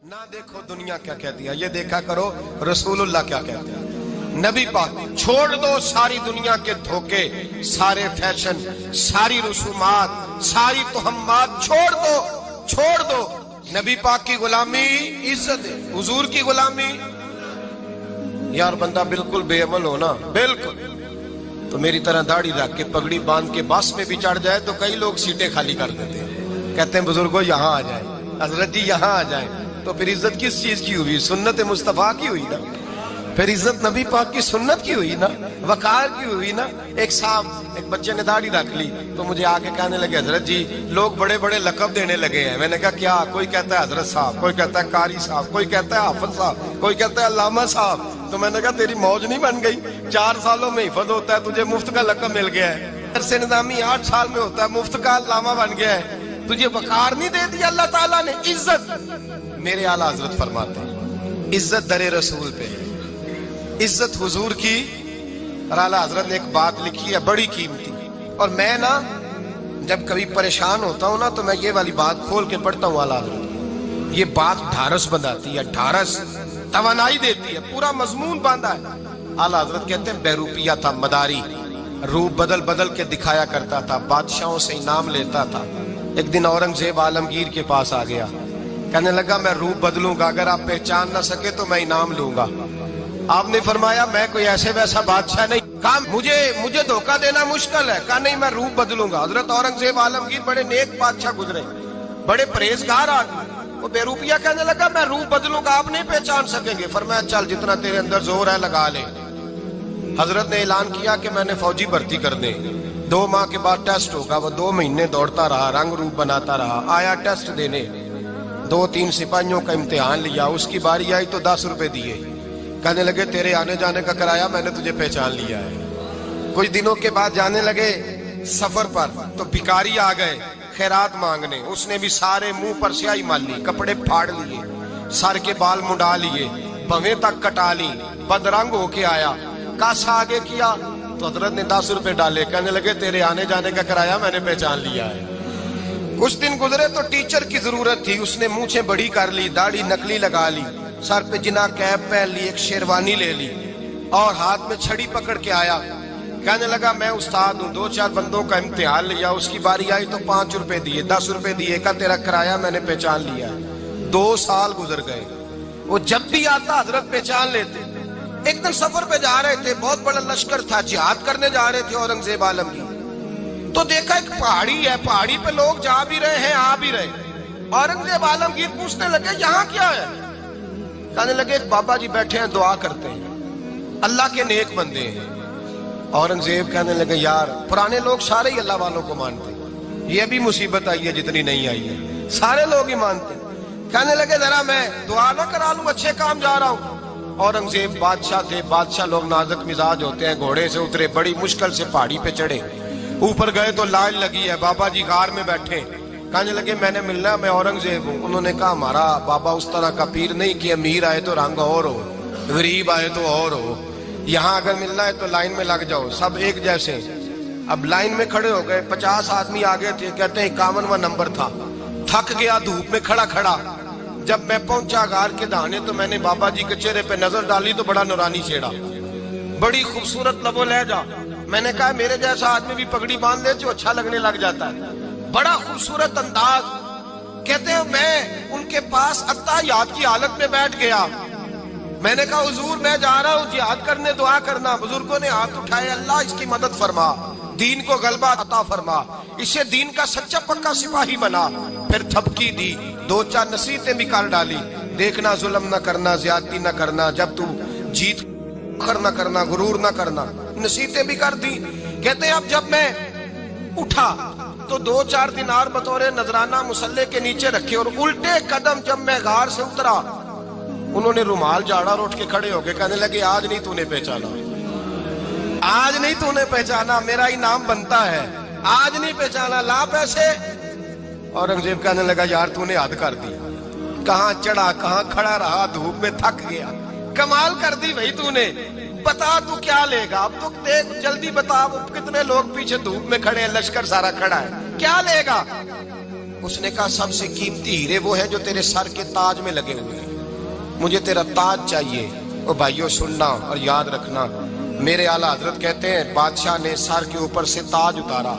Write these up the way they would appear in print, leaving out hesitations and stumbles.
ना देखो दुनिया क्या कहती है, ये देखा करो रसूलुल्लाह क्या कहते हैं। नबी पाक छोड़ दो सारी दुनिया के धोखे, सारे फैशन, सारी रसूमात, सारी तोहम्मात छोड़ दो। नबी पाक की गुलामी इज्जत है, हुजूर की गुलामी। यार बंदा बिल्कुल बेअमल हो ना, बिल्कुल तो मेरी तरह दाढ़ी रख के पगड़ी बांध के बस में भी चढ़ जाए तो कई लोग सीटें खाली कर देते हैं, कहते हैं बुजुर्गों यहाँ आ जाए, हजरत जी यहाँ आ जाए। तो फिर इज्जत किस चीज की हुई? सुन्नत मुस्तफा की हुई ना, फिर इज्जत नबी पाक की सुन्नत की हुई ना, वकार की हुई ना। एक साहब, एक बच्चे ने दाढ़ी रख ली तो मुझे आके कहने लगे हजरत जी लोग बड़े बड़े लकब देने लगे हैं। मैंने कहा क्या? कोई कहता है हजरत साहब, कोई कहता है कारी साहब, कोई कहता है हाफिज साहब, कोई कहता है अल्लामा साहब। तो मैंने कहा तेरी मौज नहीं बन गई? 4 सालों में हिफज होता है, तुझे मुफ्त का लकब मिल गया है। अरसे निजामी 8 साल में होता है, मुफ्त का अल्लामा बन गया है। तुझे वकार नहीं दे दिया अल्लाह ताला ने, इज्जत। मेरे आला हजरत फरमाते हैं इज्जत दरे रसूल पे, इज्जत हुजूर की। और आला हजरत ने एक बात लिखी है बड़ी कीमती, और मैं ना जब कभी परेशान होता हूँ ना तो मैं ये वाली बात खोल के पढ़ता हूँ। आला हजरत ये बात ढारस बनाती है, ढारस तवानाई देती है, पूरा मजमून बांधा है। आला हजरत कहते हैं बेरूपिया था मदारी, रूप बदल बदल के दिखाया करता था, बादशाहों से इनाम लेता था। एक दिन औरंगजेब आलमगीर के पास आ गया, कहने लगा मैं रूप बदलूंगा, अगर आप पहचान ना सके तो मैं इनाम लूंगा। आपने फरमाया मैं कोई ऐसे वैसा बादशाह नहीं, कहा मुझे धोखा देना मुश्किल है, कहा नहीं मैं रूप बदलूंगा। हजरत औरंगजेब आलमगीर बड़े नेक बादशाह गुजरे, बड़े परहेजगार आदमी। वो बेरूपिया कहने लगा मैं रूप बदलूंगा, आप नहीं पहचान सकेंगे। फरमाया चल जितना तेरे अंदर जोर है लगा ले। हजरत ने ऐलान किया कि मैंने फौजी भर्ती कर दे, 2 माह के बाद टेस्ट होगा। वो 2 महीने दौड़ता रहा, रंग रूप बनाता रहा, आया टेस्ट देने, 2-3 सिपाहियों का इम्तिहान लिया, उसकी बारी आई तो 10 रुपए दिए, कहने लगे तेरे आने जाने का किराया मैंने तुझे पहचान लिया है। कुछ दिनों के बाद जाने लगे सफर पर तो भिखारी आ गए खैरात मांगने, उसने भी सारे मुंह पर स्याही मार ली, कपड़े फाड़ लिए, सर के बाल मुंडा लिए, भवें तक कटा ली, बदरंग होके आया। कासा आगे किया तो हजरत ने 10 रुपए डाले, कहने लगे तेरे आने जाने का किराया मैंने पहचान लिया है। कुछ दिन गुजरे तो टीचर की जरूरत थी, उसने मूंछें बड़ी कर ली, दाढ़ी नकली लगा ली, सर पे जिना कैप पहन ली, एक शेरवानी ले ली और हाथ में छड़ी पकड़ के आया। कहने लगा मैं उस्ताद हूँ, 2-4 बंदों का इम्तिहान लिया, उसकी बारी आई तो 5 रुपए दिए, 10 रुपए दिए, का तेरा किराया मैंने पहचान लिया। 2 साल गुजर गए, वो जब भी आता हजरत पहचान लेते। एक दिन सफर पे जा रहे थे, बहुत बड़ा लश्कर था, जिहाद करने जा रहे थे औरंगजेब आलमगीर। तो देखा एक पहाड़ी है, पहाड़ी पे लोग जा भी रहे हैं आ भी रहे। औरंगजेब आलमगीर पूछने लगे यहाँ क्या है? कहने लगे एक बाबा जी बैठे हैं दुआ करते हैं, अल्लाह के नेक बंदे हैं। औरंगजेब कहने लगे यार पुराने लोग सारे ही अल्लाह वालों को मानते, ये भी मुसीबत आई है जितनी नहीं आई है, सारे लोग ही मानते। कहने लगे जरा मैं दुआ ना करा लूं, अच्छे काम जा रहा हूं। औरंगजेब बादशाह थे, बादशाह लोग नाजुक मिजाज होते हैं, घोड़े से उतरे, बड़ी मुश्किल से पहाड़ी पे चढ़े, ऊपर गए तो लाइन लगी है, बाबा जी गार में बैठे। कहने लगे मैंने मिलना, मैं औरंगजेब हूँ। उन्होंने कहा हमारा बाबा उस तरह का पीर नहीं कि अमीर आए तो रंग और हो, गरीब आए तो और हो, यहाँ अगर मिलना है तो लाइन में लग जाओ, सब एक जैसे। अब लाइन में खड़े हो गए, 50 आदमी आगे थे, कहते हैं 51वां नंबर था। थक गया धूप में खड़ा खड़ा, जब मैं पहुंचा गार के दाने तो मैंने बाबा जी के चेहरे पे नजर डाली तो बड़ा नूरानी चेहरा, बड़ी खूबसूरत लबो लहजा। मैंने कहा मेरे जैसा आदमी भी पगड़ी बांध ले जो अच्छा लगने लग जाता है, बड़ा खूबसूरत अंदाज। कहते हैं मैं उनके पास अत्ताहियात की हालत में बैठ गया। मैंने कहा हुजूर मैं जा रहा हूँ जिहाद करने, दुआ करना। बुजुर्गों ने हाथ उठाए, अल्लाह इसकी मदद फरमा, दीन को गलबा अता फरमा, इसे दीन का सच्चा पक्का सिपाही बना। फिर थपकी दी, 2-4 नसीहतें भी कर डाली, देखना जुल्म न करना, ज्यादती न करना, जब तू जीत खर न करना, गुरूर न करना, नसीहतें भी कर दी। कहते हैं अब जब मैं उठा तो 2-4 दिनार बतौर नजराना मुसल्ले के नीचे रखे, और उल्टे कदम जब मैं गार से उतरा उन्होंने रुमाल झाड़ा और उठ के खड़े हो गए। कहने लगे आज नहीं तूने पहचाना, आज नहीं तूने पहचाना, मेरा इनाम बनता है, आज नहीं पहचाना, ला पैसे। औरंगजेब कहने लगा यार तूने हद कर दी, कहाँ चढ़ा कहाँ खड़ा रहा, धूप में थक गया, कमाल कर दी भाई तूने, बता तू क्या लेगा? अब तो देख जल्दी बता, कितने लोग पीछे धूप में खड़े हैं, लश्कर सारा खड़ा है, क्या लेगा? اس نے کہا سب سے قیمتی ہیرے وہ ہے جو تیرے سر کے تاج میں لگے ہوئے ہیں، مجھے تیرا تاج چاہیے۔ او بھائیو سننا اور یاد رکھنا، میرے اعلیٰ حضرت کہتے ہیں بادشاہ نے سر کے اوپر سے تاج اتارا،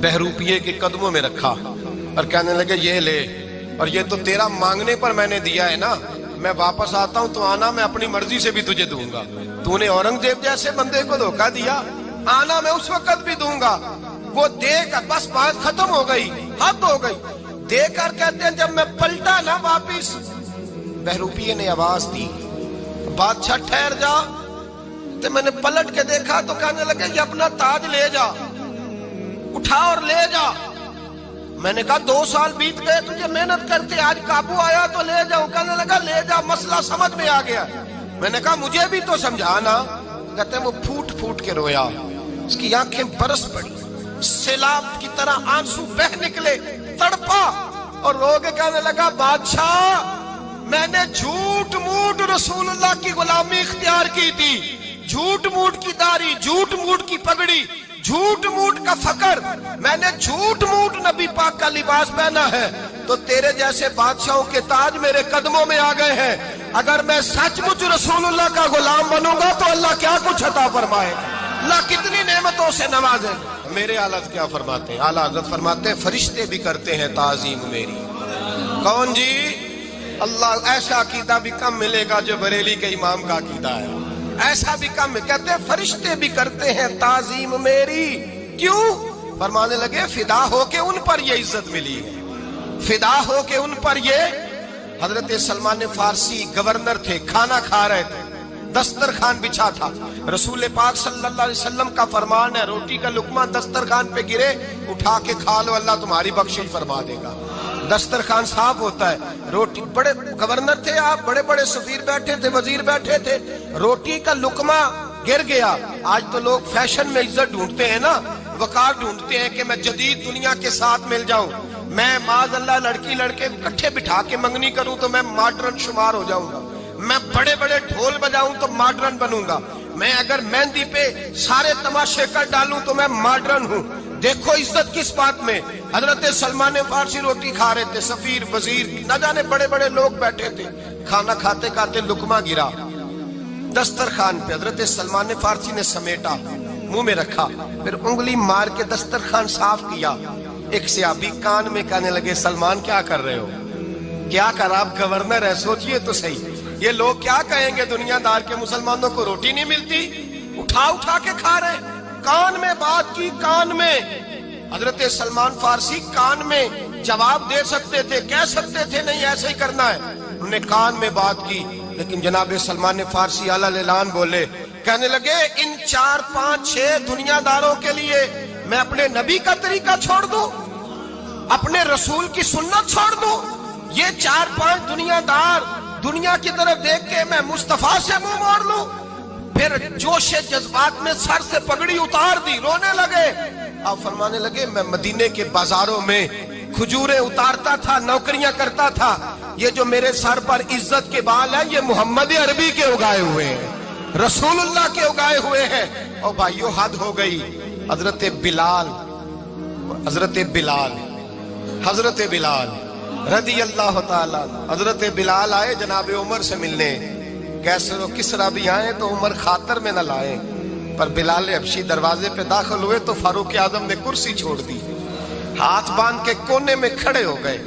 بہروپیے کے قدموں میں رکھا اور کہنے لگے یہ لے، اور یہ تو تیرا مانگنے پر میں نے دیا ہے نا، میں واپس آتا ہوں تو آنا میں اپنی مرضی سے بھی تجھے دوں گا۔ تو نے اورنگزیب جیسے بندے کو دھوکہ دیا، آنا میں اس وقت بھی دوں گا۔ وہ دے کر بس بات ختم ہو گئی، حد ہو گئی۔ دے کر کہتے ہیں جب میں پلٹا نا واپس، بہروپیے نے آواز دی بادشاہ ٹھہر جا، تو میں نے پلٹ کے دیکھا تو کہنے لگے یہ اپنا تاج لے جا، اٹھا اور لے جا۔ میں نے کہا 2 سال بیت گئے تجھے محنت کرتے، آج قابو آیا تو لے جاؤ۔ کہنے لگا لے جا، مسئلہ سمجھ میں آ گیا۔ میں نے کہا مجھے بھی تو سمجھانا۔ کہتے ہیں وہ پھوٹ پھوٹ کے رویا، اس کی آنکھیں برس پڑی، سیلاب کی طرح آنسو بہ نکلے، تڑپا اور رو کے کہنے لگا بادشاہ میں نے جھوٹ موٹ رسول اللہ کی غلامی اختیار کی تھی، جھوٹ موٹ کی داڑھی، جھوٹ موٹ کی پگڑی، جھوٹ موٹ کا فقر، میں نے جھوٹ موٹ نبی پاک کا لباس پہنا ہے، تو تیرے جیسے بادشاہوں کے تاج میرے قدموں میں آ گئے ہیں۔ اگر میں سچ مچ رسول اللہ کا غلام بنوں گا تو اللہ کیا کچھ عطا فرمائے گا، اللہ کتنی نعمتوں سے نوازے۔ میرے اعلیٰ کیا فرماتے ہیں؟ اعلیٰ حضرت فرماتے ہیں فرشتے بھی کرتے ہیں تعظیم میری۔ کون جی؟ اللہ ایسا عقیدہ بھی کم ملے گا جو بریلی کے امام کا عقیدہ ہے، ایسا بھی کم۔ کہتے ہیں فرشتے بھی کرتے ہیں تعظیم میری، کیوں؟ فرمانے لگے فدا ہو کے ان پر یہ عزت ملی ہے، فدا ہو کے ان پر یہ۔ حضرت سلمان فارسی گورنر تھے، کھانا کھا رہے تھے، دسترخوان بچھا تھا، رسول پاک صلی اللہ علیہ وسلم کا فرمان ہے روٹی کا لقمہ دسترخوان پہ گرے اٹھا کے کھا لو، اللہ تمہاری بخشش فرما دے گا۔ دسترخوان صاف ہوتا ہے، روٹی، بڑے گورنر تھے آپ، بڑے بڑے سفیر بیٹھے تھے، وزیر بیٹھے تھے، روٹی کا لقمہ گر گیا۔ آج تو لوگ فیشن میں عزت ڈھونڈتے ہیں نا، وقار ڈھونڈتے ہیں کہ میں جدید دنیا کے ساتھ مل جاؤں، میں معاذ اللہ لڑکی لڑکے اکٹھے بٹھا کے منگنی کروں تو میں ماڈرن شمار ہو جاؤں گا، میں بڑے بڑے ڈھول بجاؤں تو ماڈرن بنوں گا، میں اگر مہندی پہ سارے تماشے کر ڈالوں تو میں ماڈرن ہوں۔ دیکھو عزت کس بات میں۔ حضرت سلمان فارسی روٹی کھا رہے تھے، سفیر وزیر نہ جانے بڑے بڑے لوگ بیٹھے تھے، کھانا کھاتے کھاتے لقمہ گرا دسترخوان پہ، حضرت سلمان فارسی نے سمیٹا، منہ میں رکھا، پھر انگلی مار کے دسترخوان صاف کیا۔ ایک صحابی کان میں کہنے لگے سلمان کیا کر رہے ہو، کیا کر، آپ گورنر ہے، سوچئے تو صحیح، یہ لوگ کیا کہیں گے دنیا دار کے مسلمانوں کو روٹی نہیں ملتی، اٹھا اٹھا کے کھا رہے۔ کان میں بات کی، کان میں۔ حضرت سلمان فارسی کان میں جواب دے سکتے تھے، کہہ سکتے تھے نہیں ایسے ہی کرنا ہے، انہوں نے کان میں بات کی، لیکن جناب سلمان فارسی اعلیٰ اعلان بولے، کہنے لگے ان 4 5 6 دنیا داروں کے لیے میں اپنے نبی کا طریقہ چھوڑ دوں، اپنے رسول کی سنت چھوڑ دوں؟ یہ 4 5 دنیا دار دنیا کی طرف دیکھ کے میں مصطفیٰ سے منہ موڑ لوں؟ پھر جوش جذبات میں سر سے پگڑی اتار دی، رونے لگے۔ آپ فرمانے لگے میں مدینے کے بازاروں میں کھجوریں اتارتا تھا، نوکریاں کرتا تھا، یہ جو میرے سر پر عزت کے بال ہیں یہ محمد عربی کے اگائے ہوئے ہیں، رسول اللہ کے اگائے ہوئے ہیں۔ اور بھائیو حد ہو گئی۔ حضرت بلال رضی اللہ تعالیٰ، حضرت بلال آئے جناب عمر سے ملنے، کیسر و کسرا بھی آئے تو عمر خاطر میں نہ لائے، پر بلال حبشی دروازے پہ داخل ہوئے تو فاروق اعظم نے کرسی چھوڑ دی، ہاتھ باندھ کے کونے میں کھڑے ہو گئے،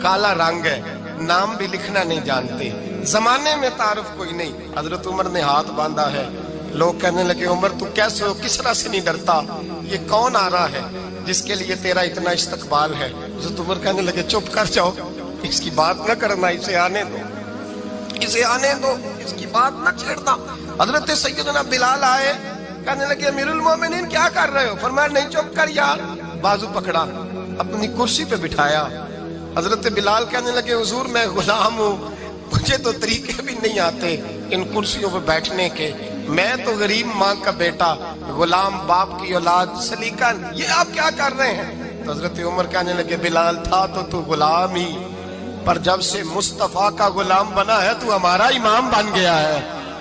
کالا رنگ ہے، نام بھی لکھنا نہیں جانتے، زمانے میں تعارف کوئی نہیں۔ حضرت عمر نے ہاتھ باندھا ہے، لوگ کہنے لگے عمر تو کیسے ہو، کسرا سے نہیں ڈرتا، یہ کون آ رہا ہے جس کے لیے تیرا اتنا استقبال ہے؟ حضرت عمر کہنے لگے چپ کر جاؤ، اس کی بات نہ کرنا، اسے آنے دو، اسے آنے دو، اس کی بات نہ چھیڑنا۔ حضرت سیدنا بلال آئے، کہنے لگے امیر المومنین کیا کر رہے ہو؟ فرمایا نہیں چپ کر یار، بازو پکڑا، اپنی کرسی پہ بٹھایا۔ حضرت بلال کہنے لگے حضور میں غلام ہوں، مجھے تو طریقے بھی نہیں آتے ان کرسیوں پہ بیٹھنے کے، میں تو غریب ماں کا بیٹا، غلام باپ کی اولاد، سلیقن، یہ آپ کیا کر رہے ہیں؟ تو حضرت عمر کہنے لگے بلال تھا تو غلام ہی، پر جب سے مصطفیٰ کا غلام بنا ہے تو ہمارا امام بن گیا ہے،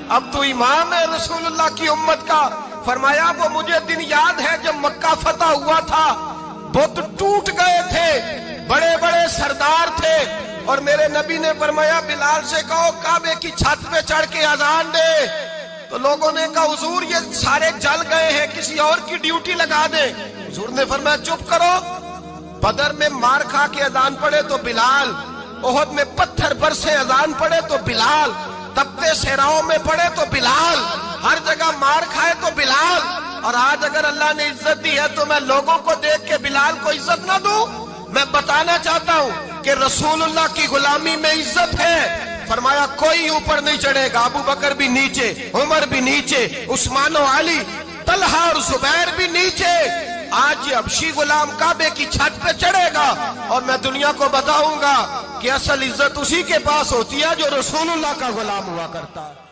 اب تو امام ہے رسول اللہ کی امت کا۔ فرمایا وہ مجھے دن یاد ہے جب مکہ فتح ہوا تھا، बुत टूट गए थे, बड़े बड़े सरदार थे, और मेरे नबी ने फरमाया बिलाल से कहो काबे की छत पे चढ़ के अजान दे। तो लोगों ने कहा हुजूर ये सारे जल गए हैं, किसी और की ड्यूटी लगा दे। हुजूर ने फरमाया चुप करो, बदर में मार खा के अजान पड़े तो बिलाल, ओहद में पत्थर बरसे अजान पड़े तो बिलाल, तपते सहराओं में पड़े तो बिलाल, हर जगह मार खाए तो बिलाल। और आज अगर अल्लाह ने इज्जत दी है तो मैं लोगों को देख के बिलाल को इज्जत ना दूं? मैं बताना चाहता हूं कि रसूलुल्लाह की गुलामी में इज्जत है। फरमाया कोई ऊपर नहीं चढ़ेगा, अबू बकर भी नीचे, उमर भी नीचे, उस्मान और अली, तलहा और जुबैर भी नीचे। आज ये हबशी गुलाम काबे की छत पे चढ़ेगा और मैं दुनिया को बताऊंगा कि असल इज्जत उसी के पास होती है जो रसूलुल्लाह का गुलाम हुआ करता है।